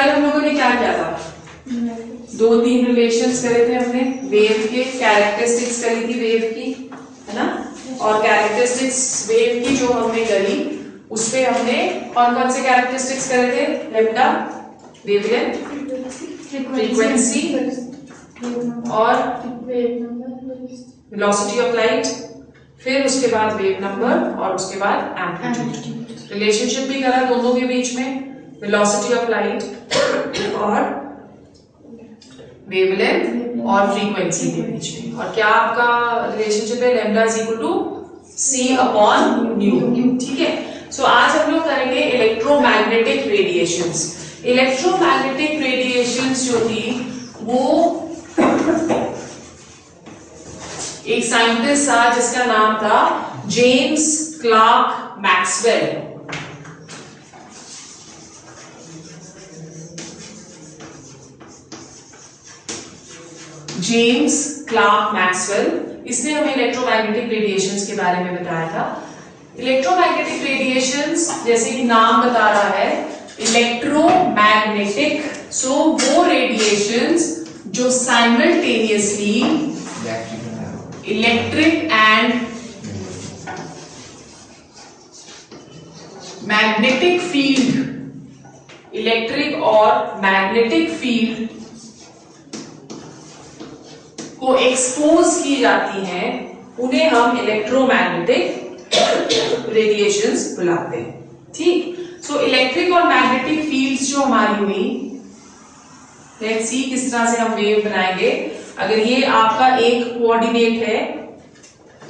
कल हम लोगों ने क्या किया था, 2-3 रिलेशंस करे थे हमने वेव के, कैरेक्टरिस्टिक्स करी थी वेव की, है ना। और कैरेक्टरिस्टिक्स वेव की जो हमने करी उस पे हमने कौन कौन से कैरेक्टरिस्टिक्स करे थे, लेम्डा, वेवलेंथ, फ्रीक्वेंसी और वेलोसिटी ऑफ लाइट, फिर उसके बाद वेव नंबर और उसके बाद एम्पलीट्यूड। रिलेशनशिप भी करा दोनों के बीच में, वेलोसिटी ऑफ लाइट और वेवलेंथ और फ्रीक्वेंसी के बीच में। और क्या आपका रिलेशनशिप है, lambda is equal to c upon nu. ठीक है। सो आज हम लोग करेंगे इलेक्ट्रोमैग्नेटिक रेडिएशंस। इलेक्ट्रोमैग्नेटिक रेडिएशंस जो थी वो एक साइंटिस्ट था जिसका नाम था James Clerk Maxwell. James Clerk Maxwell, इसने हमें इलेक्ट्रोमैग्नेटिक रेडिएशंस के बारे में बताया था। इलेक्ट्रोमैग्नेटिक रेडिएशंस जैसे कि नाम बता रहा है इलेक्ट्रोमैग्नेटिक, सो वो रेडिएशंस जो simultaneously electric and magnetic field, electric और मैग्नेटिक फील्ड को एक्सपोज की जाती हैं, उन्हें हम इलेक्ट्रोमैग्नेटिक रेडिएशंस बुलाते हैं। ठीक। सो इलेक्ट्रिक और मैग्नेटिक फील्ड्स जो हमारी हुई, लेट्स सी किस तरह से हम वेव बनाएंगे। अगर ये आपका एक कोऑर्डिनेट है,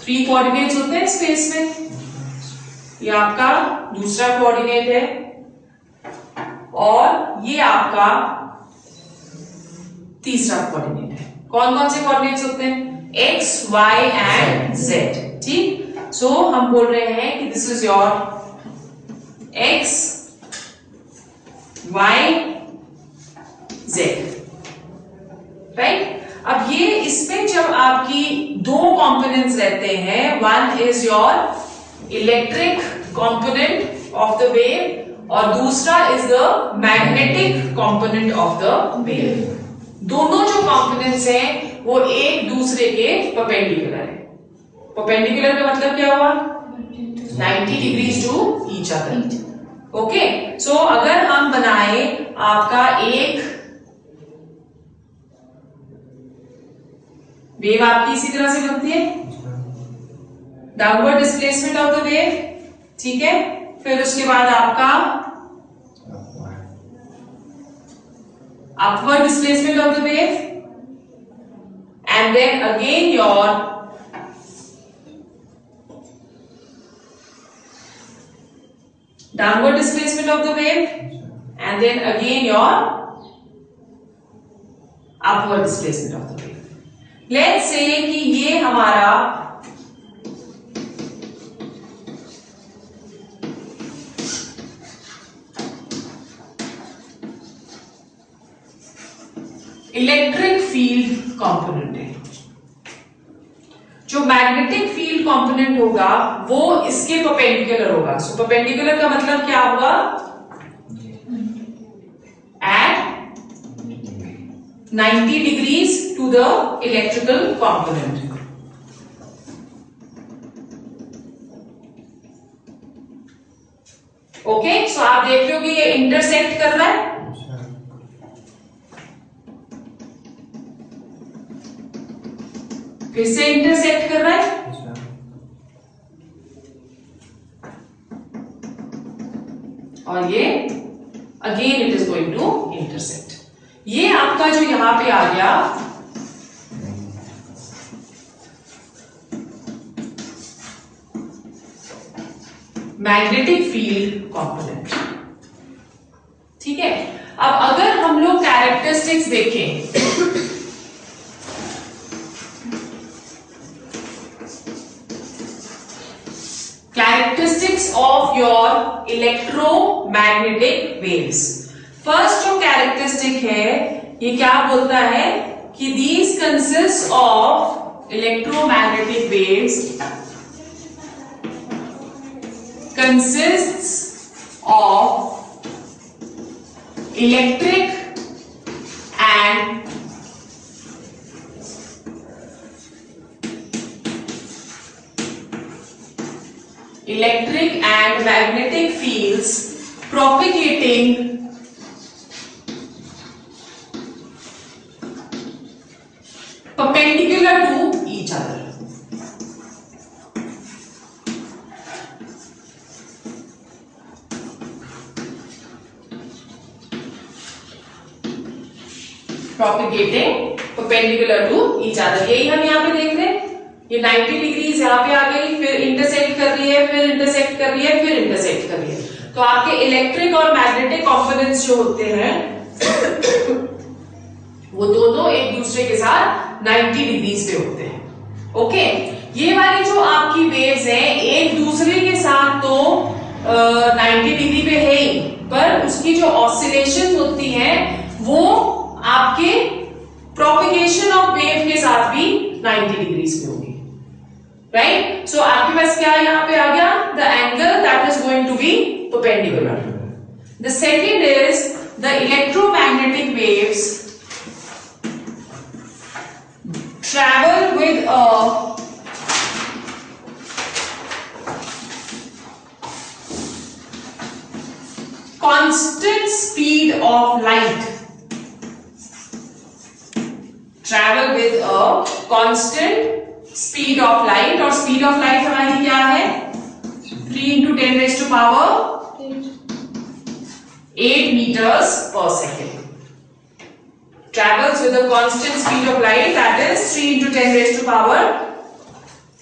3 कोऑर्डिनेट्स होते हैं स्पेस में, ये आपका दूसरा कोऑर्डिनेट है और ये आपका तीसरा कोऑर्डिनेट है। कौन कौन से कोऑर्डिनेट्स होते हैं, x, y एंड z। ठीक। सो हम बोल रहे हैं कि this is your x, y, z, right. अब ये इसमें जब आपकी 2 कंपोनेंट्स रहते हैं, one is your electric component of the wave और दूसरा is the magnetic component of the wave. दोनों जो कंपोनेंट्स हैं वो एक दूसरे के परपेंडिकुलर है। परपेंडिकुलर का मतलब क्या हुआ, 90 degrees to each other. Okay. So अगर हम बनाए आपका एक वेव, आपकी इसी तरह से बनती है, downward displacement of the wave, ठीक है। फिर उसके बाद आपका upward displacement of the wave and then again your downward displacement of the wave and then again your upward displacement of the wave. Let's say कि ये हमारा इलेक्ट्रिक फील्ड कंपोनेंट है। जो मैग्नेटिक फील्ड कंपोनेंट होगा वो इसके perpendicular होगा। So perpendicular का मतलब क्या होगा, at 90 degrees to the electrical component. Okay. So आप देख रहे हो कि ये इंटरसेक्ट कर रहा है, फिर से इंटरसेक्ट कर रहा है, और ये again it is going to intersect. ये आपका जो यहां पे आ गया मैग्नेटिक फील्ड कंपोनेंट। ठीक है। अब अगर हम लोग कैरेक्टरिस्टिक्स देखें, characteristics of your electromagnetic waves। First जो कैरेक्टरिस्टिक है ये क्या बोलता है कि these consist of electromagnetic waves consists of electric and magnetic fields propagating perpendicular to each other. Propagating perpendicular to each other. यही हम यहाँ पे देख रहे हैं, ये 90 डिग्रीज यहाँ पे आ गई, फिर इंटरसेक्ट कर रही है, फिर इंटरसेक्ट कर रही है, फिर इंटरसेक्ट कर रही है। तो आपके इलेक्ट्रिक और मैग्नेटिक कंपोनेंट्स जो होते हैं वो दोनों एक दूसरे के साथ 90 डिग्रीज पे होते हैं। ओके, ये वाली जो आपकी वेव्स हैं एक दूसरे के साथ तो 90 डिग्री पे है ही, पर उसकी जो ऑसिलेशन होती है वो आपके प्रोपिगेशन ऑफ वेव के साथ भी 90 डिग्रीज पे होगी। राइट, सो आपके पास क्या यहाँ पे आ गया, the angle that is going to be perpendicular. The second is the electromagnetic waves travel with a constant speed of light. Travel with a constant speed of light, और speed of light हमारी क्या है, 3 into 10 raised to power 8 meters per second. Travels with a constant speed of light, that is 3 into 10 raised to power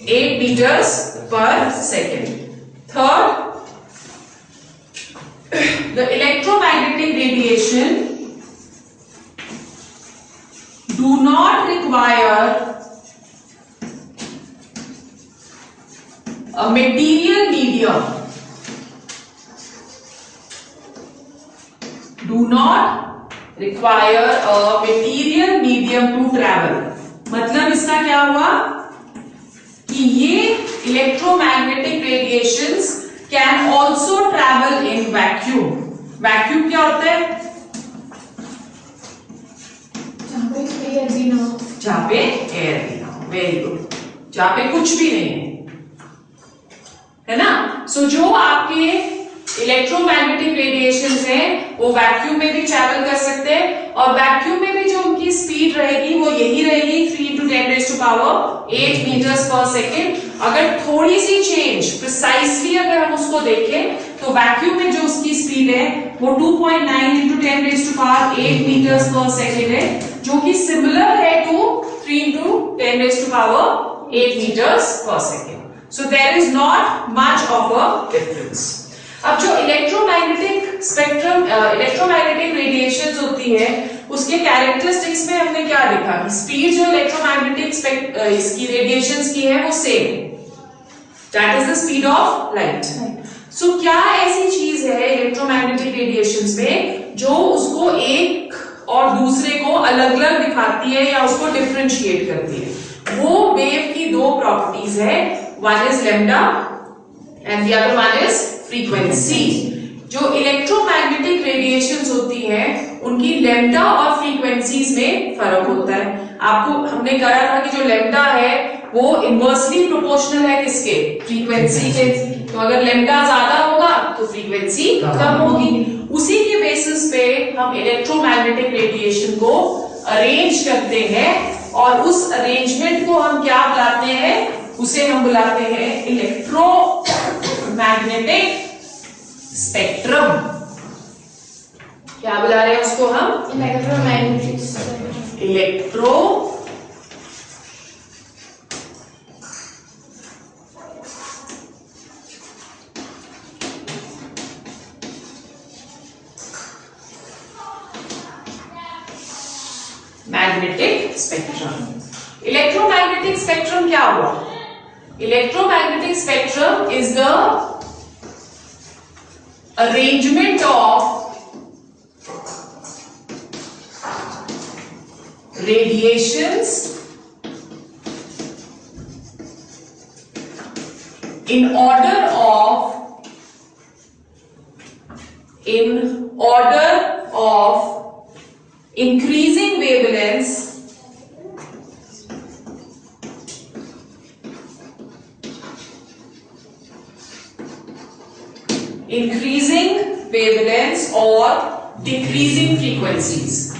8 meters per second. Third, the electromagnetic radiation do not require a material medium. Do not require a material medium to travel. मतलब इसका क्या हुआ कि ये electromagnetic radiations can also travel in vacuum. Vacuum क्या होता है, जहाँ पे एयर भी ना हो, वेरी गुड, जहाँ पे कुछ भी नहीं है ना। सो जो आपके इलेक्ट्रोमैग्नेटिक रेडिएशंस हैं वो वैक्यूम में भी ट्रैवल कर सकते हैं, और वैक्यूम में भी जो उनकी स्पीड रहेगी वो यही रहेगी 3 into 10 raised to power 8 meters per second. अगर थोड़ी सी चेंज प्रिसाइसली अगर हम उसको देखें तो वैक्यूम में जो उसकी स्पीड है वो 2.9 into 10 raised to power 8 meters per second है, जो कि सिमिलर है to 3 into 10 raised to power 8 meters per second. So there is not much of a difference. अब जो इलेक्ट्रोमैग्नेटिक रेडिएशंस होती है उसके कैरेक्टरिस्टिक्स में हमने क्या देखा कि स्पीड जो इलेक्ट्रोमैग्नेटिक इसकी रेडिएशंस की है वो same, that is the speed of light. So क्या ऐसी चीज है इलेक्ट्रोमैग्नेटिक रेडिएशंस में जो उसको एक और दूसरे को अलग अलग दिखाती है या उसको डिफरेंशिएट करती है? वो वेव की दो प्रॉपर्टीज है, one is lambda and the other one is frequency. जो इलेक्ट्रोमैग्नेटिक रेडिएशंस होती हैं उनकी लेम्डा और फ्रीक्वेंसीज में फर्क होता है। आपको हमने कहा था कि जो लेम्डा है वो इनवर्सली प्रोपोर्शनल है किसके, फ्रीक्वेंसी के। तो अगर लेम्डा ज्यादा होगा तो फ्रीक्वेंसी कम होगी। उसी के बेसिस पे हम इलेक्ट्रोमैग्नेटिक रेडिएशन को अरेंज करते हैं, और उस अरेंजमेंट को हम क्या बुलाते हैं, उसे हम बुलाते हैं इलेक्ट्रोमैग्नेटिक स्पेक्ट्रम। क्या बुला रहे हैं उसको हम, electromagnetic magnetic spectrum. Electromagnetic spectrum क्या हुआ? Electromagnetic spectrum is the arrangement of radiations in order of increasing wavelengths or decreasing frequencies.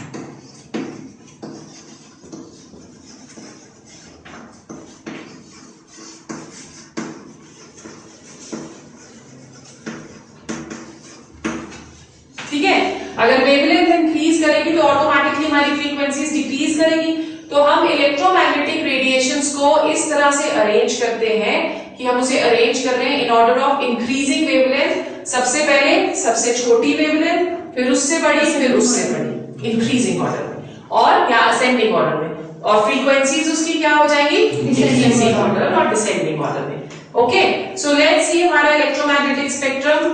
ठीक है, अगर वेवलेंथ इंक्रीज करेगी तो ऑटोमेटिकली हमारी फ्रीक्वेंसीज डिक्रीज करेगी। तो हम इलेक्ट्रोमैग्नेटिक रेडिएशंस को इस तरह से अरेंज करते हैं कि हम उसे अरेंज कर रहे हैं in order of increasing wavelength. सबसे पहले सबसे छोटी वेवलेंथ, फिर उससे बड़ी, फिर उससे बड़ी, इंक्रीजिंग ऑर्डर में, और या असेंडिंग ऑर्डर में। और फ्रीक्वेंसीज उसकी क्या हो जाएगी? डिक्रीजिंग ऑर्डर और डिसेंडिंग ऑर्डर में। ओके, सो लेट्स सी हमारा इलेक्ट्रोमैग्नेटिक स्पेक्ट्रम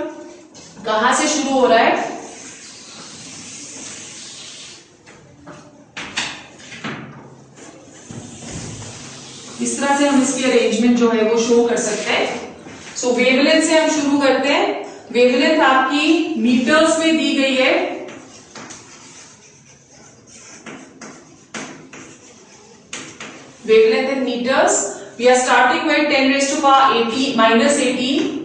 कहां से शुरू हो रहा है। इस तरह से हम इसकी अरेंजमेंट जो है वो शो कर सकते हैं। सो वेवलेंथ से हम शुरू करते हैं। वेवलेंथ आपकी मीटर्स में दी गई है। Wavelength in metres, we are starting with 10⁻18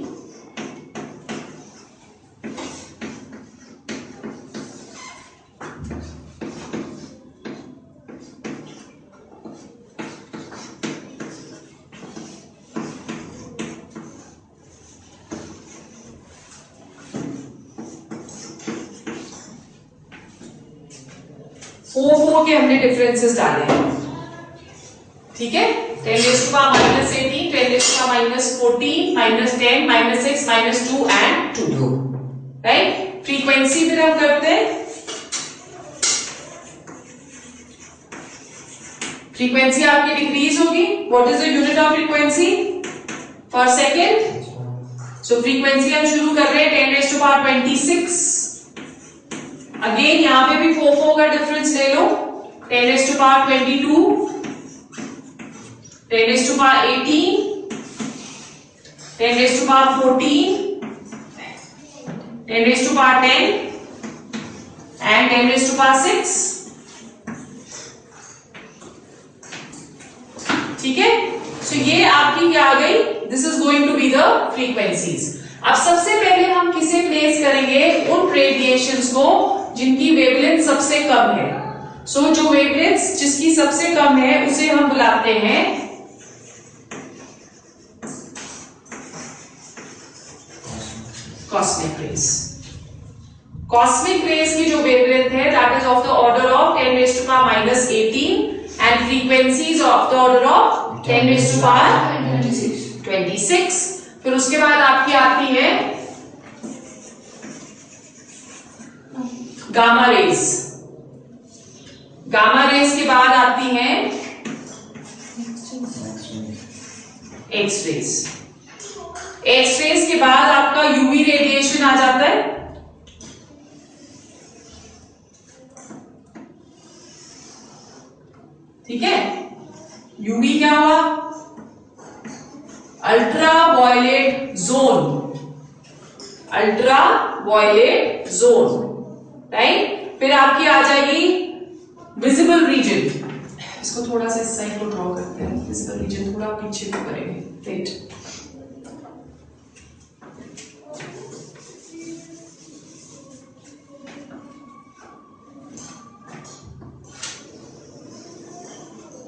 4 के हमने डिफरेंसेस डाले हैं। ठीक है, 10⁻⁻18, 10⁻⁻14, -10, -6, -2 एंड 2। राइट, फ्रीक्वेंसी फिर हम करते हैं। फ्रीक्वेंसी आपकी डिक्रीज होगी। What is the unit of frequency? पर सेकेंड। सो फ्रीक्वेंसी हम शुरू कर रहे हैं 10⁻26। अगेन यहां पे भी 4 का डिफरेंस ले लो। 10⁻22, 10⁻18, 10⁻14, 10⁻10 एंड 10⁻6। ठीक है, सो ये आपकी क्या आ गई? This is going to be the frequencies. अब सबसे पहले हम किसे प्लेस करेंगे? उन रेडिएशंस को जिनकी वेवलेंथ सबसे कम है। सो जो वेवलेंथ जिसकी सबसे कम है उसे हम बुलाते हैं कॉस्मिक रेज। कॉस्मिक रेज की जो वेवलेंथ है that is of the order of 10⁻18 and frequencies of the order of 10⁻26। फिर उसके बाद आपकी आती है गामा रेज। गामा रेज के बाद आती हैं एक्स रेज। एक्स रेज के बाद आपका यूवी रेडिएशन आ जाता है। ठीक है, यूवी क्या हुआ? Ultraviolet zone. Ultraviolet zone, right. फिर आपकी आ जाएगी विजिबल रीजन। इसको थोड़ा सा इस साइड को ड्रॉ करते हैं। विजिबल रीजन थोड़ा पीछे को करेंगे। राइट,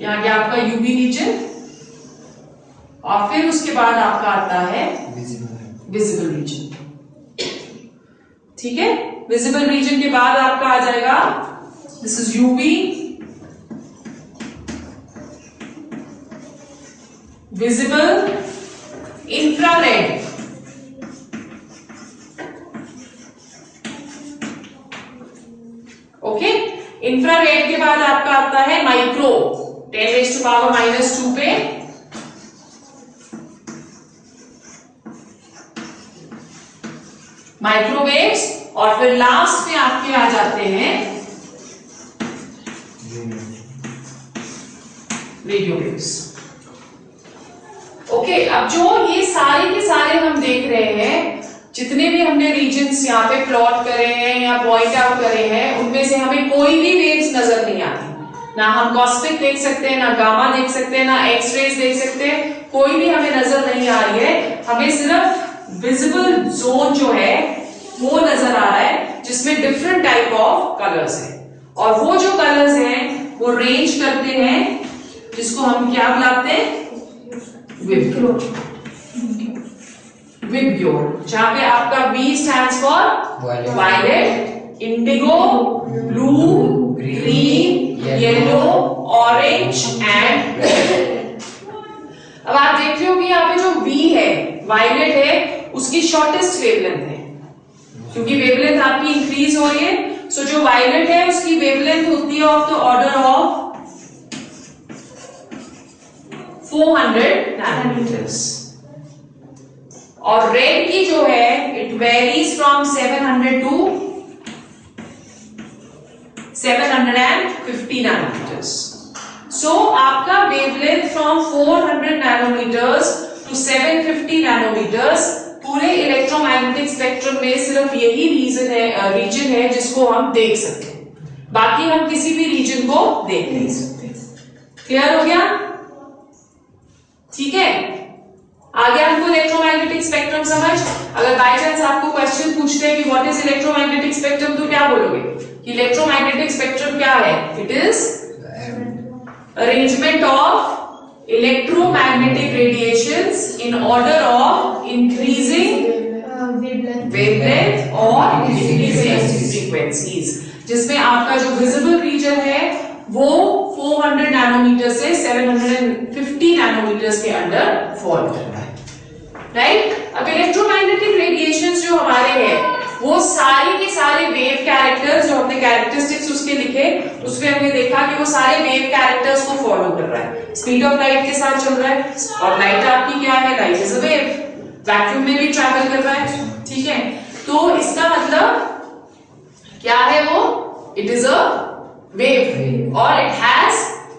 यहाँ गया आपका यूवी रीजन और फिर उसके बाद आपका आता है विजिबल रीजन। ठीक है, विजिबल रीजन के बाद आपका आ जाएगा this is UV, visible, infrared, okay. Infrared के बाद आपका आता है माइक्रो, 10⁻⁻2 पे माइक्रोवेव्स, और फिर लास्ट में आपके आ जाते हैं रेडियो वेव्स। ओके, अब जो ये सारे के सारे हम देख रहे हैं, जितने भी हमने रीजन्स यहाँ पे प्लॉट करे हैं या पॉइंट आउट करे हैं, उनमें से हमें कोई भी वेव्स नजर नहीं आती। ना हम कॉस्मिक देख सकते हैं, ना गामा देख सकते हैं, ना एक्स रेज देख सकते हैं, कोई भी हमें नजर नहीं आ रही है। हमें सिर्फ विजिबल जोन जो है वो नजर आ रहा है, जिसमें डिफरेंट टाइप ऑफ कलर्स है। और वो जो कलर्स हैं वो रेंज करते हैं, जिसको हम क्या बुलाते हैं, विबग्योर, जहां पे आपका V stands for violet, indigo, blue, green, yellow, orange and red. अब आप देख रहे हो कि यहाँ पे जो V है, वायलेट है, उसकी शॉर्टेस्ट वेवलेंथ है, क्योंकि वेवलेंथ आपकी इंक्रीज हो रही है। सो जो वायलेट है उसकी वेवलेंथ होती है of the order of 400 nanometres, और रेड की जो है it varies from 700 to 750 nanometres. So आपका wavelength from 400 nanometres to 750 nanometres, पूरे इलेक्ट्रोमैग्नेटिक स्पेक्ट्रम में सिर्फ यही रीजन है जिसको हम देख सकते हैं, बाकी हम किसी भी रीजन को देख नहीं सकते। क्लियर हो गया? ठीक है, आ गया हमको इलेक्ट्रोमैग्नेटिक स्पेक्ट्रम समझ। अगर बाय चांस आपको क्वेश्चन पूछते हैं कि व्हाट इज इलेक्ट्रोमैग्नेटिक स्पेक्ट्रम, तो क्या बोलोगे कि इलेक्ट्रोमैग्नेटिक स्पेक्ट्रम क्या है? It is arrangement of electromagnetic radiations in order of increasing wavelength और decreasing frequencies, जिसमें आपका जो visible region है वो 400 नैनोमीटर से 750 नैनोमीटर के अंडर फॉल कर रहा है, राइट। अब इलेक्ट्रोमैग्नेटिक रेडिएशंस जो हमारे हैं वो सारे के सारे वेव कैरेक्टर्स, जो हमने कैरेक्टरिस्टिक्स उसके लिखे, उसमें हमने देखा कि वो सारे वेव कैरेक्टर्स को फॉलो कर रहा है, स्पीड ऑफ लाइट के साथ चल रहा है। और लाइट आपकी क्या है? Light is a wave, vacuum में भी ट्रैवल कर रहा है, ठीक है। तो इसका मतलब क्या है? वो इट इज अ वेव और इट हैज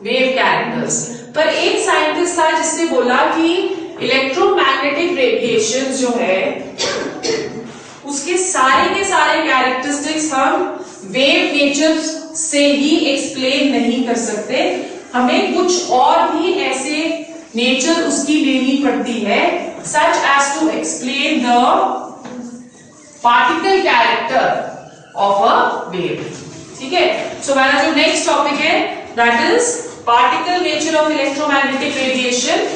वेव कैरेक्टर्स। पर एक साइंटिस्ट था जिसने बोला कि इलेक्ट्रोमैग्नेटिक रेडिएशन जो है उसके सारे के सारे कैरेक्टरिस्टिक्स हम वेव नेचर से ही एक्सप्लेन नहीं कर सकते, हमें कुछ और भी ऐसे नेचर उसकी लेनी पड़ती है, such as to explain the particle character of a wave. ठीक है, सो हमारा जो नेक्स्ट टॉपिक है that is particle nature of electromagnetic radiation.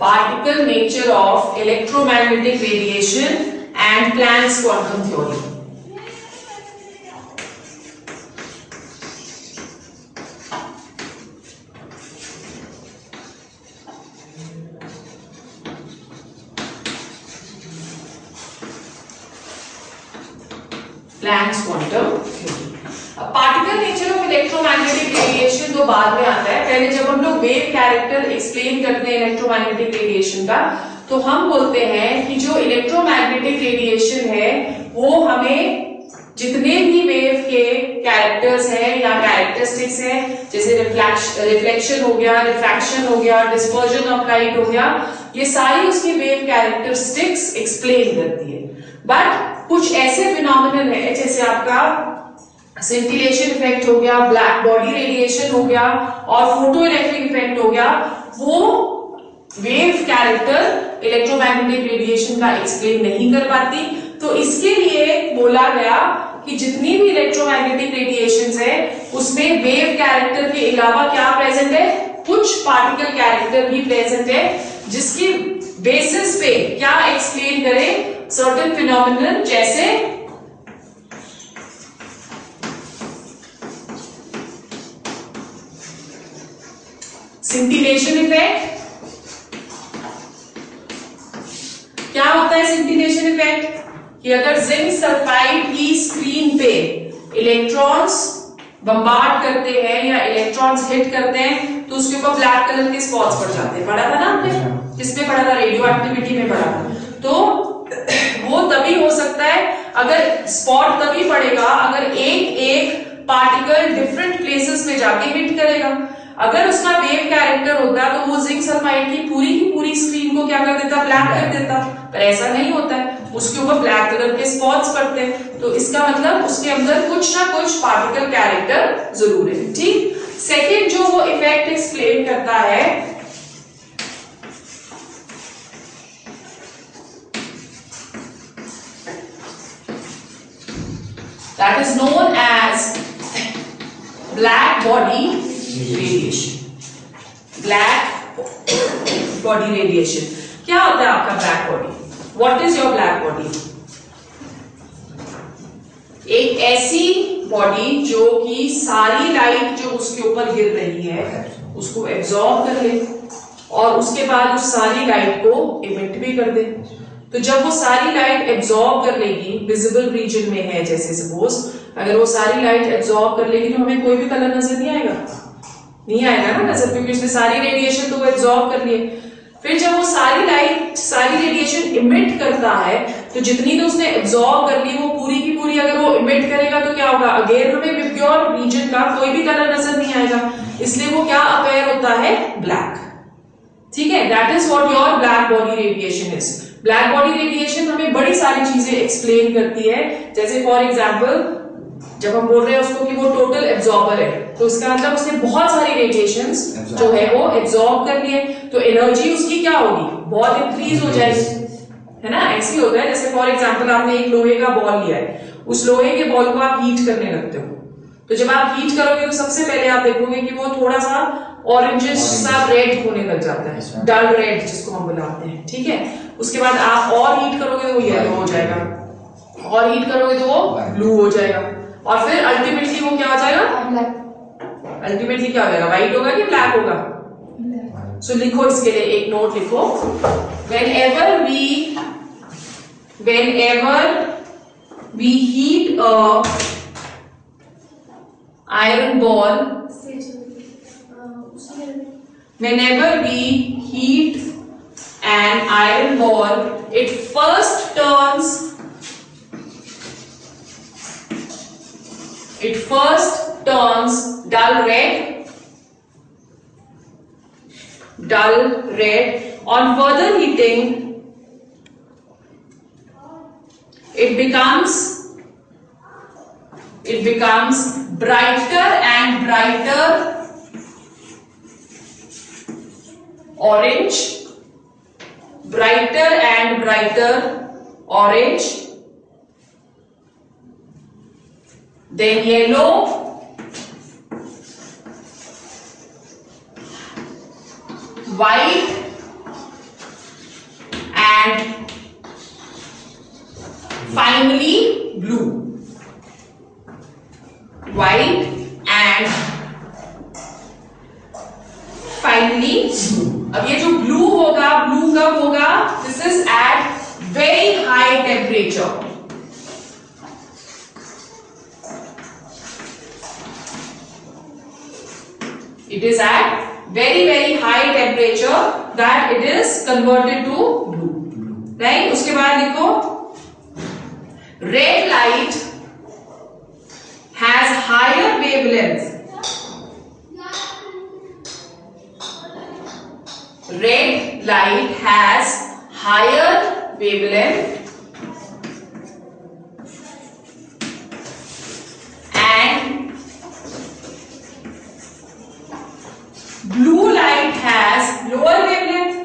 Particle nature of electromagnetic radiation and Planck's quantum theory. Planck's quantum theory. Particle nature of electromagnetic radiation तो बाद में आता है, पहले जब हम लोग वेव कैरेक्टर एक्सप्लेन करते हैं इलेक्ट्रोमैग्नेटिक रेडिएशन का, तो हम बोलते हैं कि जो इलेक्ट्रोमैग्नेटिक रेडिएशन है वो हमें जितने भी वेव के कैरेक्टर्स हैं या कैरेक्टरिस्टिक्स हैं, जैसे रिफ्लेक्शन हो गया, रिफ्रैक्शन हो गया, डिस्पर्जन ऑफ लाइट हो गया, ये सारी उसकी वेव कैरेक्टरिस्टिक्स एक्सप्लेन करती है। बट कुछ ऐसे फिनोमिनन है जैसे आपका सिंटिलेशन इफेक्ट हो गया, ब्लैक बॉडी रेडिएशन हो गया और फोटो इलेक्ट्रिक इफेक्ट हो गया, वो वेव कैरेक्टर इलेक्ट्रोमैग्नेटिक रेडिएशन का एक्सप्लेन नहीं कर पाती। तो इसके लिए बोला गया कि जितनी भी इलेक्ट्रोमैग्नेटिक रेडिएशंस है उसमें वेव कैरेक्टर के अलावा क्या प्रेजेंट है, कुछ पार्टिकल कैरेक्टर भी प्रेजेंट है, जिसकी बेसिस पे क्या एक्सप्लेन करें सर्टेन फिनोमिनन, जैसे सिंटिलेशन इफेक्ट। क्या होता है सिंटिलेशन इफेक्ट? कि अगर जिंक सल्फाइड की स्क्रीन पे इलेक्ट्रॉन्स बम्बार्ड करते हैं या इलेक्ट्रॉन्स हिट करते हैं तो उसके ऊपर ब्लैक कलर के स्पॉट्स पड़ जाते हैं। पढ़ा था ना आपने, किसमें पढ़ा था? रेडियो एक्टिविटी में पढ़ा था। तो वो तभी हो सकता है, अगर स्पॉट तभी पड़ेगा अगर एक एक पार्टिकल डिफरेंट प्लेसेस में जाके हिट करेगा। अगर उसका वेव कैरेक्टर होता तो वो जिंक सल्फाइड की पूरी स्क्रीन को क्या कर देता? ब्लैक कर देता। पर ऐसा नहीं होता है, उसके ऊपर ब्लैक कलर के स्पॉट्स पड़ते हैं। तो इसका मतलब उसके अंदर कुछ ना कुछ पार्टिकल कैरेक्टर जरूर है। ठीक। सेकेंड जो वो इफेक्ट एक्सप्लेन करता है, that is known as black body radiation. Black body radiation. क्या होता है आपका black body? What is your black body? एक ऐसी बॉडी जो कि सारी लाइट जो उसके ऊपर गिर रही है उसको एब्जॉर्ब कर ले और उसके बाद उस सारी लाइट को इमिट भी कर दे। तो जब वो सारी लाइट एब्जॉर्ब कर लेगी, विजिबल रीजन में है जैसे सपोज, अगर वो सारी लाइट एब्जॉर्ब कर लेगी तो हमें कोई भी कलर नजर नहीं आएगा, नहीं आएगा ना नजर, क्योंकि उसने सारी रेडिएशन तो वो एब्जॉर्ब कर लिए। फिर जब वो सारी लाइट सारी रेडिएशन इमिट करता है तो जितनी तो उसने एब्जॉर्ब कर ली वो पूरी की पूरी अगर वो इमिट करेगा तो क्या होगा? अगेन हमें विबग्योर रीजन का कोई भी कलर नजर नहीं आएगा, इसलिए वो क्या अपीयर होता है? ब्लैक। ठीक है, that is what your black body radiation is. Black body radiation हमें बड़ी सारी चीजें एक्सप्लेन करती है, जैसे फॉर एग्जाम्पल जब हम बोल रहे हैं उसको कि वो टोटल एब्जॉर्बर है तो इसका मतलब उसने बहुत सारी रेडिएशंस जो है वो एब्जॉर्ब कर लिए, तो एनर्जी उसकी क्या होगी? बहुत इंक्रीज हो जाएगी, है ना। ऐसे ही होता है, जैसे फॉर एग्जाम्पल आपने एक लोहे का बॉल लिया है, उस लोहे के बॉल को आप हीट करने लगते हो, तो जब आप हीट करोगे तो सबसे पहले आप देखोगे कि वो थोड़ा सा ऑरेंजिश सा रेड होने लग जाता है, डल रेड जिसको हम बुलाते हैं। ठीक है, उसके बाद आप और हीट करोगे तो वो येलो हो जाएगा, और हीट करोगे तो वो ब्लू हो जाएगा, और फिर अल्टीमेटली वो क्या हो जाएगा? अल्टीमेटली क्या हो जाएगा? व्हाइट होगा कि ब्लैक होगा? सो लिखो इसके लिए एक नोट लिखो, whenever we heat a iron ball, whenever we heat an iron ball, it first turns dull red. On further heating, it becomes brighter and brighter orange, then yellow, white, and finally blue. White and finally blue. अब ये जो blue होगा, blue कब होगा? This is at very high temperature. It is at very high temperature that it is converted to blue. Right? उसके बाद लिखो, red light has higher wavelength. Red light has higher wavelength and blue light has lower wavelength.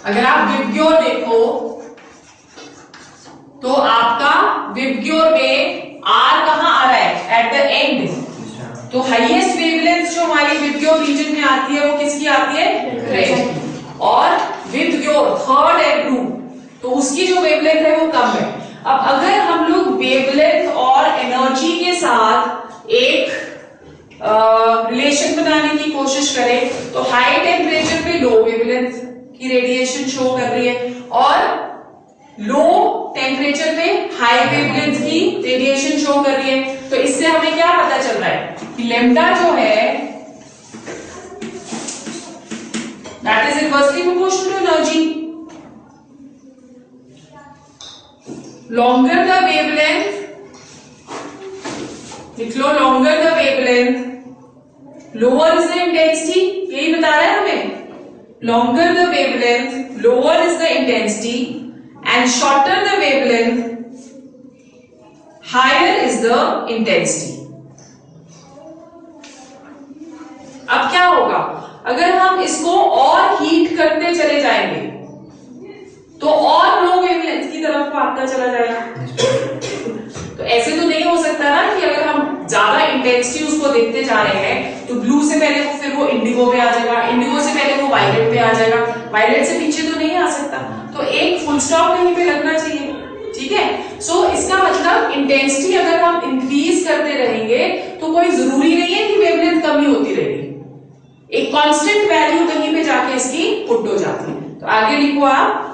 अगर आप VIBGYOR देखो तो आपका VIBGYOR में are कहां आ रहा है? At the end. तो हाईएस्ट वेवलेंथ जो हमारी विबग्योर रीजन में आती है वो किसकी आती है? रेड। और विबग्योर थर्ड है ब्लू, तो उसकी जो वेवलेंथ है वो कम है। अब अगर हम लोग वेवलेंथ और एनर्जी के साथ एक रिलेशन बनाने की कोशिश करें तो हाई टेम्परेचर पे लो वेवलेंथ की रेडिएशन शो कर रही है और लो टेम्परेचर पे हाई वेवलेंथ की रेडिएशन शो कर रही है। तो इससे हमें क्या पता चल रहा है कि लैम्डा जो है that is inversely proportional to energy. Longer the wavelength, लिख लो, longer the wavelength lower is the intensity, यही बता रहा है हमें। longer the wavelength lower is the intensity and shorter the wavelength higher is the intensity। अब क्या होगा, अगर हम इसको और हीट करते चले जाएंगे तो और लो वेवलेंथ की तरफ भागता चला जाएगा। तो ऐसे तो नहीं हो सकता ना कि अगर हम ज्यादा इंटेंसिटी उसको देखते जा रहे हैं तो ब्लू से पहले वो फिर वो इंडिगो पे आ जाएगा, इंडिगो से पहले वो वायलेट पे आ जाएगा, वायलेट से पीछे तो नहीं आ सकता। तो एक फुल स्टॉप कहीं पे लगना चाहिए, ठीक है। सो इसका मतलब इंटेंसिटी अगर हम इंक्रीज करते रहेंगे तो कोई जरूरी नहीं है कि वेवलेंथ कमी होती रहेगी, एक कांस्टेंट वैल्यू कहीं पे जाके इसकी पुट हो जाती है। तो आगे लिखो आप,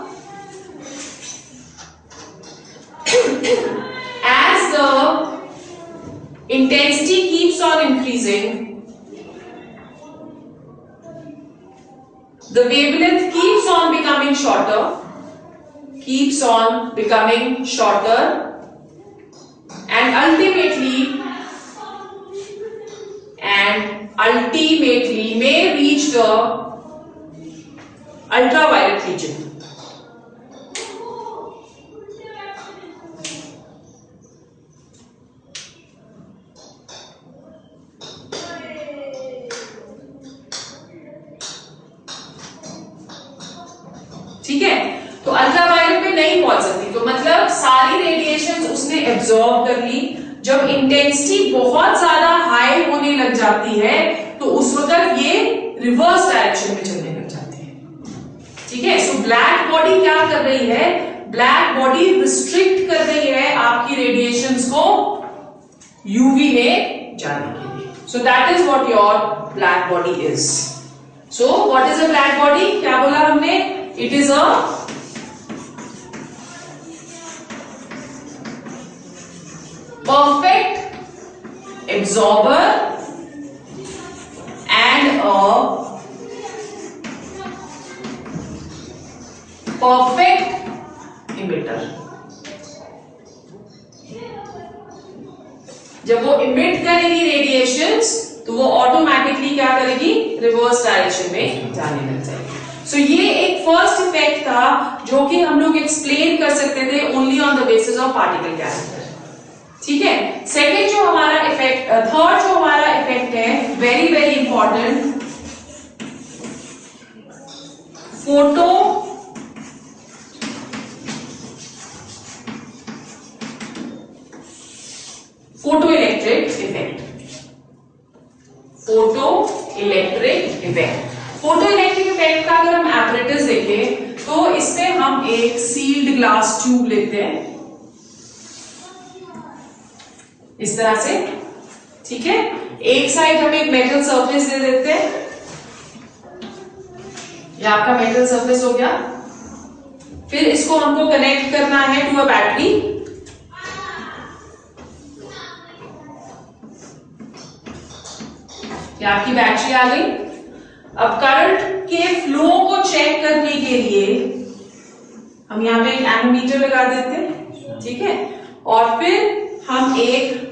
as the intensity keeps on increasing, the wavelength keeps on becoming shorter, and ultimately may reach the ultraviolet region। ठीक है, तो अल्ट्रावायलेट पे नहीं पहुंच सकती, तो मतलब सारी रेडिएशंस उसने एब्जॉर्ब कर ली। जब इंटेंसिटी बहुत ज्यादा हाई होने लग जाती है तो उस वक्त ये रिवर्स डायरेक्शन में चलने लग जाती है। ठीक है, सो ब्लैक बॉडी क्या कर रही है, ब्लैक बॉडी रिस्ट्रिक्ट कर रही है आपकी रेडिएशंस को यूवी में जाने के लिए। So that is what your black body is. So what is a black body, क्या बोला हमने, it is a perfect absorber and a perfect emitter। जब वो इमिट करेगी रेडिएशंस तो वो ऑटोमेटिकली क्या करेगी, रिवर्स डायरेक्शन में जाने लग जाएगी। सो ये एक फर्स्ट इफेक्ट था जो कि हम लोग एक्सप्लेन कर सकते थे only on the basis of particle character. ठीक है, सेकेंड जो हमारा इफेक्ट, थर्ड जो हमारा इफेक्ट है, very very important, photo electric effect. Photo electric effect, photo electric effect का अगर हम एपरेटस देखें तो इसमें हम एक सील्ड ग्लास ट्यूब लेते हैं इस तरह से। ठीक है, एक साइड हम एक मेटल सरफेस दे देते हैं, ये आपका मेटल सरफेस हो गया। फिर इसको हमको कनेक्ट करना है टू अ बैटरी। ये आपकी बैटरी आ गई। अब करंट के फ्लो को चेक करने के लिए हम यहाँ पे एक एनोमीटर लगा देते हैं। ठीक है, और फिर हम एक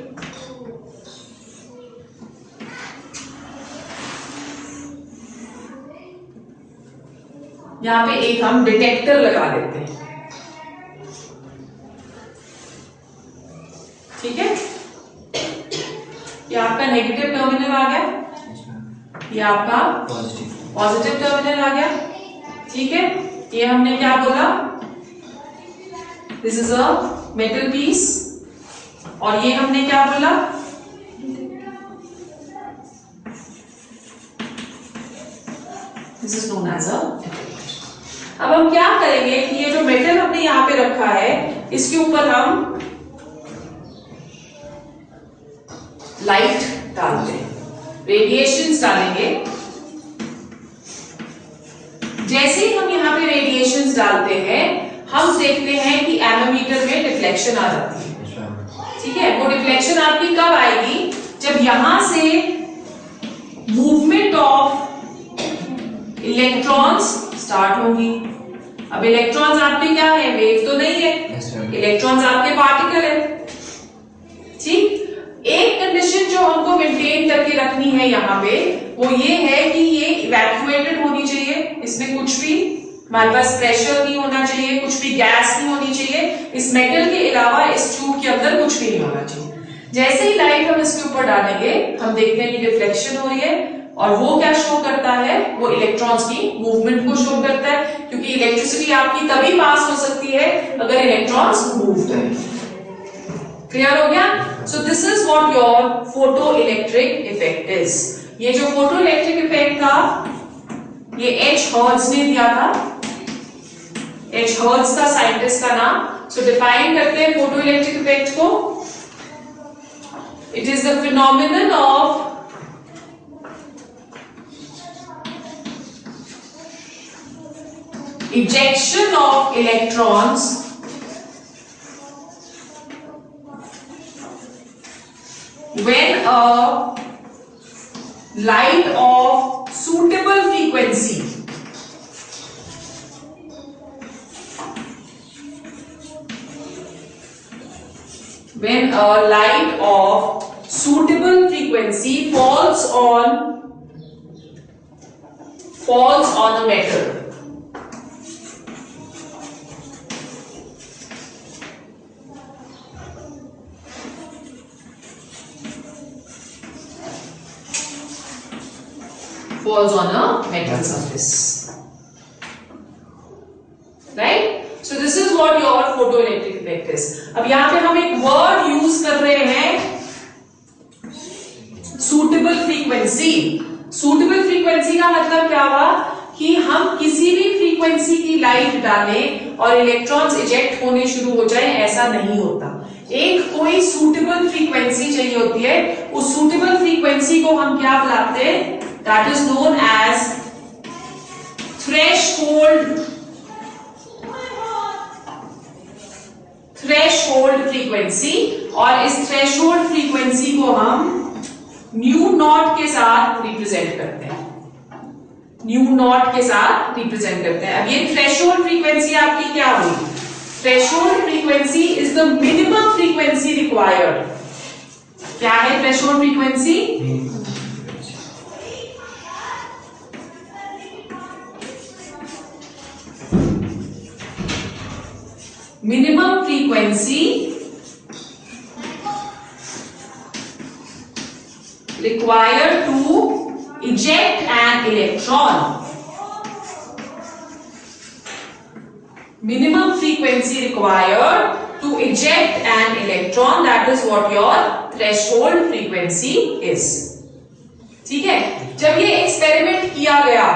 यहाँ पे एक हम डिटेक्टर लगा देते हैं। ठीक है, ये आपका नेगेटिव टर्मिनल आ गया, ये आपका पॉजिटिव टर्मिनल आ गया। ठीक है, ये हमने क्या बोला, this is a metal piece, और ये हमने क्या बोला, this is known as a detector. अब हम क्या करेंगे कि ये जो मेटल हमने यहां पे रखा है इसके ऊपर हम लाइट डालते हैं, रेडिएशंस डालेंगे। जैसे ही हम यहाँ पे रेडिएशंस डालते हैं हम देखते हैं कि एनोमीटर में रिफ्लेक्शन आ जाती है। ठीक है, वो डिफ्लेक्शन आपकी कब आएगी? जब यहां से मूवमेंट ऑफ इलेक्ट्रॉन्स स्टार्ट होगी। अब इलेक्ट्रॉन्स आपके क्या है? वेव तो नहीं है, इलेक्ट्रॉन्स आपके पार्टिकल है। ठीक, एक कंडीशन जो हमको मेंटेन करके रखनी है यहाँ पे वो ये है कि ये इवैक्यूएटेड होनी चाहिए, इसमें कुछ भी हमारे पास प्रेशर नहीं होना चाहिए, कुछ भी गैस नहीं होनी चाहिए, इस मेटल के अलावा इस ट्यूब के अंदर कुछ भी नहीं होना चाहिए। जैसे ही लाइट हम इसके ऊपर डालेंगे हम देखते हैं कि रिफ्लेक्शन हो रही है, और वो क्या शो करता है? वो इलेक्ट्रॉन्स की मूवमेंट को शो करता है, क्योंकि इलेक्ट्रिसिटी आपकी तभी पास हो सकती है अगर इलेक्ट्रॉन्स मूव करें। क्लियर हो गया? So this is what your photo electric effect is. ये जो फोटो इलेक्ट्रिक इफेक्ट था ये एच हर्ट्ज ने दिया था, एच हर्ट्ज था साइंटिस्ट का नाम। सो डिफाइन करते हैं फोटो इलेक्ट्रिक इफेक्ट को। It is the phenomenon of ejection of electrons when a light of suitable frequency falls on a metal. Falls on a metal surface, right? So this is what your photoelectric effect is. अब यहाँ पे हम एक word use कर रहे हैं, suitable frequency. Suitable frequency का मतलब क्या हुआ कि हम किसी भी फ्रीक्वेंसी की लाइट डालें और इलेक्ट्रॉन्स इजेक्ट होने शुरू हो जाए, ऐसा नहीं होता। एक कोई सूटेबल फ्रीक्वेंसी चाहिए होती है, उस सूटेबल फ्रीक्वेंसी को हम क्या बुलाते हैं? That is known as threshold frequency, और इस threshold frequency को हम न्यू नॉट के साथ रिप्रेजेंट करते हैं, न्यू नॉट के साथ रिप्रेजेंट करते हैं। अब ये थ्रेशोल्ड फ्रीक्वेंसी आपकी क्या हुई? Threshold frequency is the minimum frequency required. क्या है threshold frequency? Minimum frequency required to eject an electron. Minimum frequency required to eject an electron, that is what your threshold frequency is. ठीक है, जब ये experiment किया गया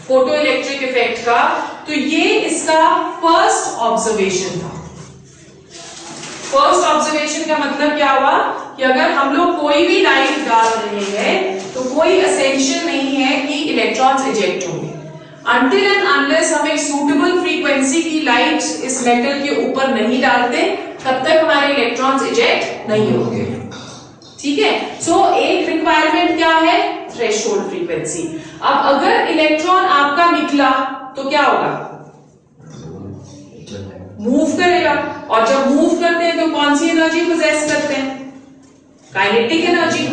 photo electric effect का, तो ये इसका फर्स्ट ऑब्जर्वेशन था। फर्स्ट ऑब्जर्वेशन का मतलब क्या हुआ कि अगर हम लोग कोई भी लाइट डाल रहे हैं तो कोई एसेंशियल नहीं है कि इलेक्ट्रॉन्स इजेक्ट होंगे। अनटिल एंड अनलेस हम एक सूटेबल फ्रीक्वेंसी की लाइट इस मेटल के ऊपर नहीं डालते, तब तक हमारे इलेक्ट्रॉन्स इजेक्ट नहीं होंगे। ठीक है, सो एक रिक्वायरमेंट क्या है? Threshold frequency. अब अगर इलेक्ट्रॉन आपका निकला तो क्या होगा? मूव करेगा, और जब मूव करते हैं तो कौन सी एनर्जी पोजेस करते हैं? काइनेटिक एनर्जी,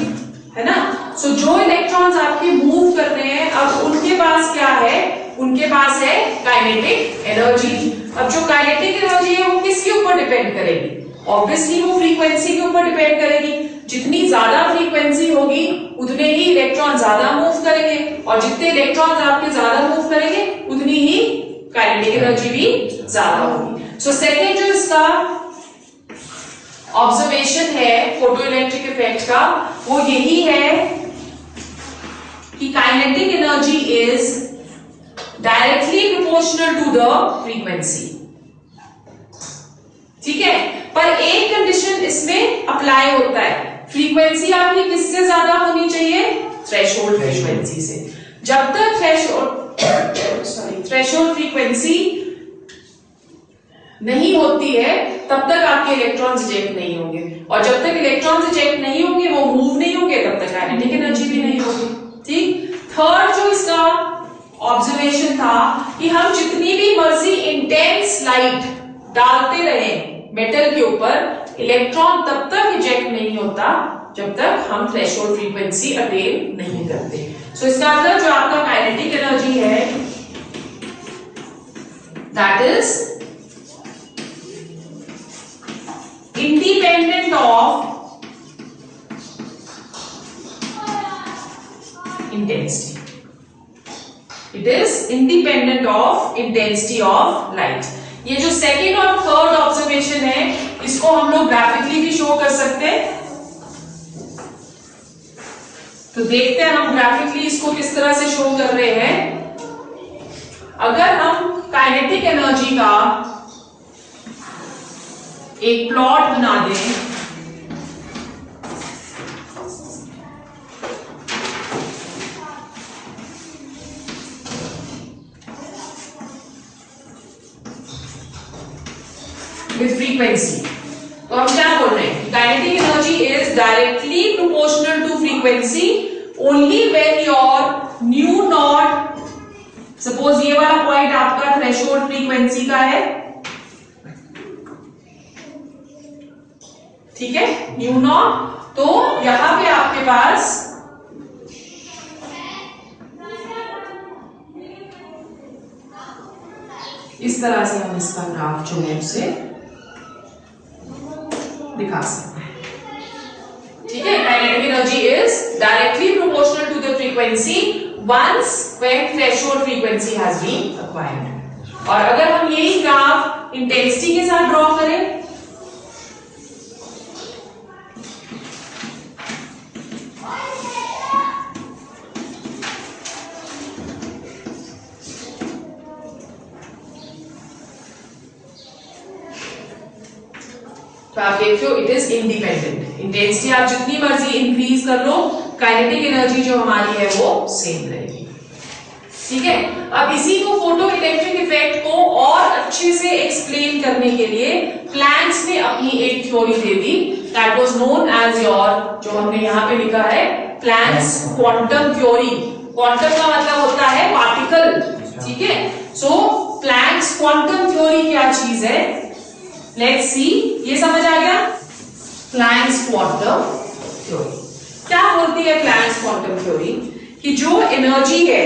है ना? सो जो इलेक्ट्रॉन्स आपके मूव कर रहे हैं, अब उनके पास क्या है? उनके पास है काइनेटिक एनर्जी। अब जो काइनेटिक एनर्जी है वो किसके ऊपर डिपेंड करेगी? ऑब्वियसली वो फ्रीक्वेंसी के ऊपर डिपेंड करेगी। जितनी ज्यादा फ्रीक्वेंसी होगी उतने ही इलेक्ट्रॉन ज्यादा मूव करेंगे, और जितने इलेक्ट्रॉन आपके ज्यादा मूव करेंगे उतनी ही काइनेटिक एनर्जी भी ज्यादा होगी। सो सेकेंड जो इसका ऑब्जर्वेशन है फोटो इलेक्ट्रिक इफेक्ट का, वो यही है कि kinetic energy is directly proportional to the frequency. ठीक है, पर एक कंडीशन इसमें अप्लाई होता है, फ्रीक्वेंसी आपकी किससे ज्यादा होनी चाहिए? थ्रेशोल्ड फ्रीक्वेंसी से। जब तक थ्रेशोल्ड फ्रीक्वेंसी नहीं होती है तब तक आपके इलेक्ट्रॉन्स इजेक्ट नहीं होंगे, और जब तक इलेक्ट्रॉन्स इजेक्ट नहीं होंगे, वो मूव नहीं होंगे, तब तक काइनेटिक एनर्जी भी नहीं होगी। ठीक। थर्ड जो इसका ऑब्जर्वेशन था कि हम जितनी भी मर्जी इंटेंस लाइट डालते रहे मेटल के ऊपर, इलेक्ट्रॉन तब तक इजेक्ट नहीं होता जब तक हम थ्रेशोल्ड फ्रीक्वेंसी अटेन नहीं करते। सो इसका मतलब जो आपका काइनेटिक एनर्जी है, that is independent of intensity. It is independent of intensity of light. ये जो सेकेंड और थर्ड ऑब्जर्वेशन है, इसको हम लोग ग्राफिकली भी शो कर सकते हैं। तो देखते हैं हम ग्राफिकली इसको किस तरह से शो कर रहे हैं। अगर हम काइनेटिक एनर्जी का एक प्लॉट बना दें, विथ फ्रीक्वेंसी, तो हम क्या बोल रहे हैं, kinetic energy is directly proportional to frequency only when your nu not, suppose ये वाला पॉइंट आपका थ्रेशोल्ड फ्रीक्वेंसी का है, ठीक है, न्यू नॉट। तो यहां पे आपके पास इस तरह से हम इसका ग्राफ जो है उसे दिखा सकते हैं। ठीक है, kinetic energy is directly proportional to the frequency once when threshold frequency has been acquired. और अगर हम यही ग्राफ इंटेंसिटी के साथ ड्रॉ करें, तो आप देखते हो इट इज इंडिपेंडेंट। इंटेंसिटी आप जितनी मर्जी इंक्रीज कर लो, काइनेटिक एनर्जी जो हमारी है वो सेम रहेगी। ठीक है, अब इसी को फोटो इलेक्ट्रिक इफेक्ट को और अच्छे से एक्सप्लेन करने के लिए प्लैंक्स ने अपनी एक थ्योरी दे दी, that was known as your, जो हमने यहां पे लिखा है, प्लैंक्स क्वांटम थ्योरी। क्वांटम का मतलब होता है पार्टिकल। ठीक है, सो प्लैंक्स क्वांटम थ्योरी क्या चीज है, लेट्स सी। ये समझ आ गया, प्लैंक्स क्वांटम थ्योरी क्या बोलती है। प्लैंक्स क्वांटम थ्योरी कि जो एनर्जी है,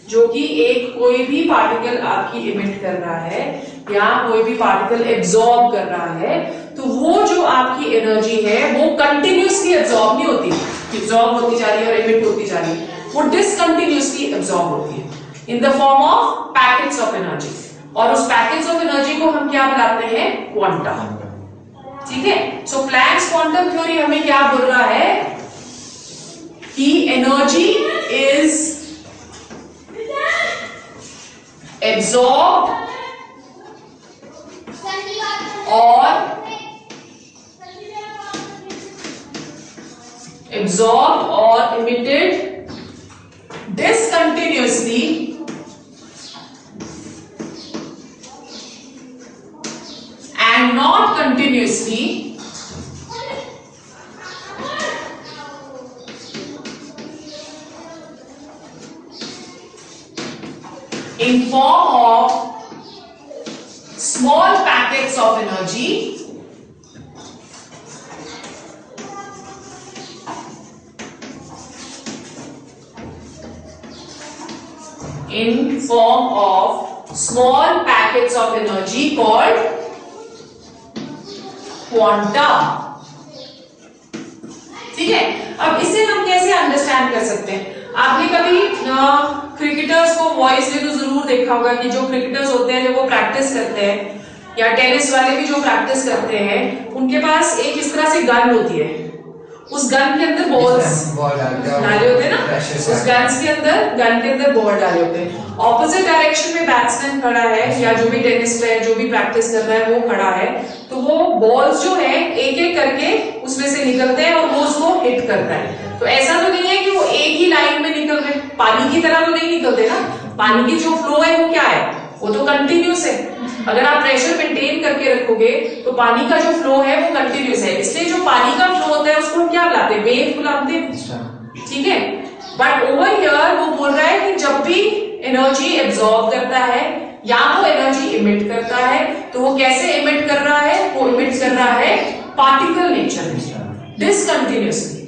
जो कि एक कोई भी पार्टिकल आपकी इमिट कर रहा है या कोई भी पार्टिकल एब्जॉर्ब कर रहा है, तो वो जो आपकी एनर्जी है वो कंटिन्यूसली एब्जॉर्ब नहीं होती, एब्जॉर्ब होती जा रही है और इमिट होती जा रही है, वो डिसकंटिन्यूसली एब्जॉर्ब होती है in the form of packets of energy. और उस पैकेट्स ऑफ एनर्जी को हम क्या बुलाते हैं, क्वांटम। ठीक है, सो प्लैंक्स क्वांटम थ्योरी हमें क्या बोल रहा है कि एनर्जी इज एब्जॉर्ब और emitted discontinuously and not continuously in form of small packets of energy in form of small packets of energy called quantum। ठीक है, अब इसे हम कैसे अंडरस्टैंड कर सकते हैं। आपने कभी क्रिकेटर्स को वॉइस में तो जरूर देखा होगा कि जो क्रिकेटर्स होते हैं जब वो प्रैक्टिस करते हैं, या टेनिस वाले भी जो प्रैक्टिस करते हैं, उनके पास एक इस तरह से गन होती है, उस गन के अंदर बॉल्स डाले होते हैं ना, उस गन के अंदर बॉल डाले होते हैं। ऑपोजिट डायरेक्शन में बैट्समैन खड़ा है या जो भी टेनिस प्लेयर जो भी प्रैक्टिस कर रहा है वो खड़ा है, तो वो बॉल्स जो है एक एक करके उसमें से निकलते हैं और वो उसको हिट करता है। तो ऐसा तो नहीं है कि वो एक ही लाइन में निकल रहे, पानी की तरह तो नहीं निकलते ना। पानी की जो फ्लो है वो क्या है, वो तो कंटिन्यूस है। अगर आप प्रेशर मेंटेन करके रखोगे तो पानी का जो फ्लो है वो कंटिन्यूस है, इसलिए जो पानी का फ्लो होता है उसको हम क्या बुलाते हैं, वेव बुलाते हैं, ठीक है। बट ओवर हियर वो बोल रहा है कि जब भी एनर्जी एब्जॉर्ब करता है या वो एनर्जी इमिट करता है तो वो कैसे इमिट कर रहा है, वो इमिट कर रहा है पार्टिकल नेचर में, डिसकंटिन्यूसली,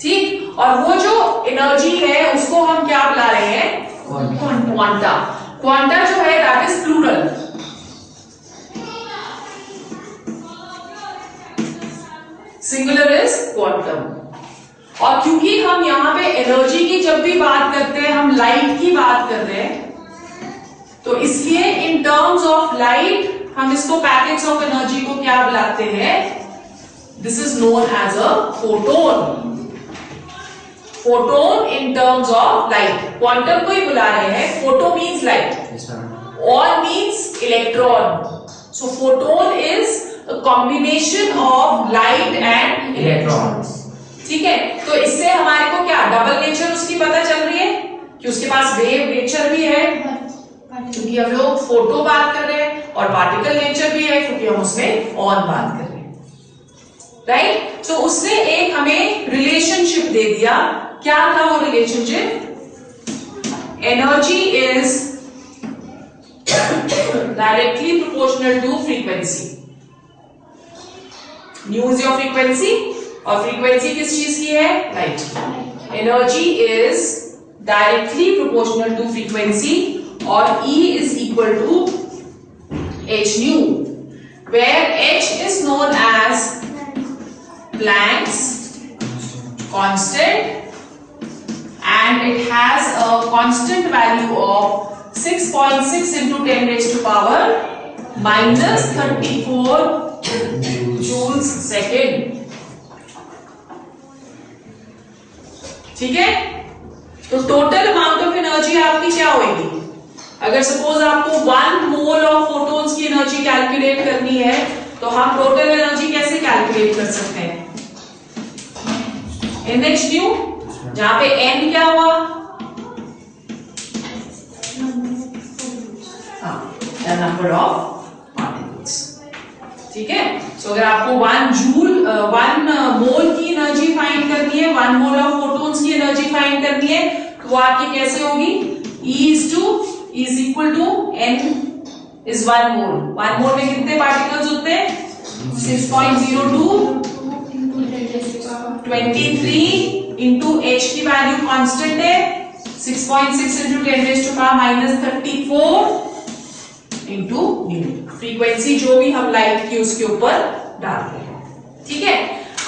ठीक। और वो जो एनर्जी है उसको हम क्या बुला रहे हैं, क्वांटा। क्वांटा जो है that is plural, singular is quantum. और क्योंकि हम यहां पे एनर्जी की जब भी बात करते हैं हम लाइट की बात कर रहे हैं, तो इसलिए इन टर्म्स ऑफ लाइट हम इसको पैकेट्स ऑफ एनर्जी को क्या बुलाते हैं, this is known as a photon. Photon in terms of light, quantum को ही बुला रहे हैं, photo means light, on means electron, so photon is a combination of light and electrons, ठीक है। तो इससे हमारे को क्या डबल नेचर उसकी पता चल रही है कि उसके पास वेव नेचर भी है क्योंकि हम लोग फोटो बात कर रहे हैं, और पार्टिकल नेचर भी है क्योंकि हम उसमें ऑन बात कर रहे हैं, राइट। तो उसने एक हमें रिलेशनशिप दे दिया, क्या था वो relationship, energy is directly proportional to frequency. Nu is your frequency, और फ्रीक्वेंसी किस चीज की है, लाइट की। Energy is directly proportional to frequency, और E is equal to h nu, where h is known as Planck's constant and it has a constant value of 6.6 into 10 raised to power minus 34 joules second, ठीक है। तो total amount of energy आपकी क्या होगी, अगर suppose आपको 1 mole of photons की energy calculate करनी है तो हम टोटल एनर्जी कैसे कैलकुलेट कर सकते हैं, NH न्यू, जहां पे N क्या हुआ, नंबर ऑफ पार्टिकल्स, ठीक है। सो अगर आपको 1 मोल की एनर्जी फाइंड करनी है, 1 मोल ऑफ फोटॉन्स की एनर्जी फाइंड करनी है, तो वो आपकी कैसे होगी, E is equal to N is 1 मोल। 1 मोल में कितने पार्टिकल्स होते हैं, 6.02 23 इंटू H की वैल्यू कांस्टेंट है, 6.6 into 10 raised to power minus 34 into nu, frequency जो भी हम लाइट की उसके ऊपर डालते हैं, ठीक है।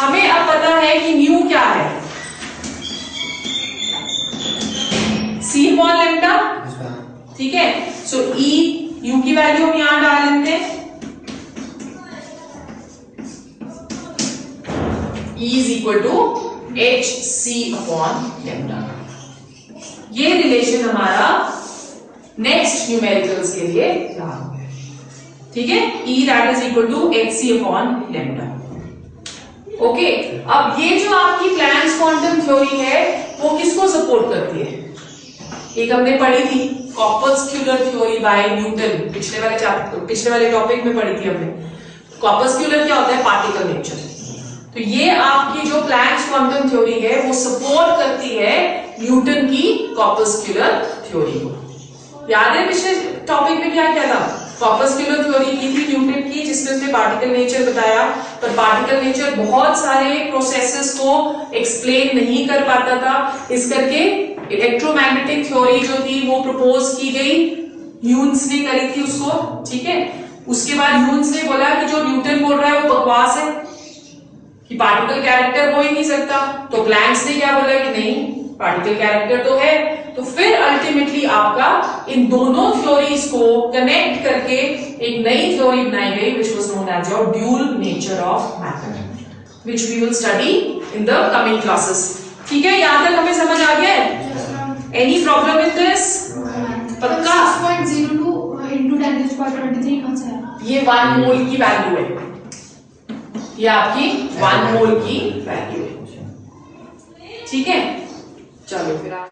हमें अब पता है कि न्यू क्या है, C अपॉन लैम्डा, ठीक है। सो E न्यू की वैल्यू हम यहां डाल लेते हैं, E is equal to HC upon lambda। ये रिलेशन हमारा नेक्स्ट न्यूमेरिकल्स के लिए लागू है, ठीक है। E that is equal to HC upon lambda। Okay, अब ये जो आपकी प्लैंक्स क्वांटम थ्योरी है वो किसको सपोर्ट करती है, एक हमने पढ़ी थी कॉर्पस्क्यूलर थ्योरी बाय न्यूटन, पिछले वाले टॉपिक में पढ़ी थी हमने। कॉर्पस्क्यूलर क्या होता है, पार्टिकल नेचर। तो ये आपकी जो प्लैंक्स क्वांटम थ्योरी है वो सपोर्ट करती है न्यूटन की कॉर्पस्क्यूलर थ्योरी को। याद है पिछले टॉपिक में क्या क्या था, कॉर्पस्क्यूलर थ्योरी की थी न्यूटन की, जिसमें उसने पार्टिकल नेचर बताया, पर पार्टिकल नेचर बहुत सारे प्रोसेसेस को एक्सप्लेन नहीं कर पाता था, इस करके इलेक्ट्रोमैग्नेटिक थ्योरी जो थी वो प्रपोज की गई, ह्यून्स ने करी थी उसको, ठीक है। उसके बाद ह्यून्स ने बोला कि जो न्यूटन बोल रहा है वो बकवास है, कि पार्टिकल कैरेक्टर हो ही नहीं सकता। तो प्लैंक्स ने क्या बोला कि नहीं, पार्टिकल कैरेक्टर तो है। तो फिर अल्टीमेटली आपका इन दोनों थ्योरीज को कनेक्ट करके एक नई थ्योरी बनाई गई, which was known as your dual nature of matter, which we will study in the coming classes, ठीक है। यहां तक हमें समझ आ गया है, एनी प्रॉब्लम इन दिस, पक्का। 6.02 into 10 raised to power 23 कौन सा है, ये 1 मोल की वैल्यू है, ये आपकी 1 मोल की वैल्यू है, ठीक है। चलो फिर आप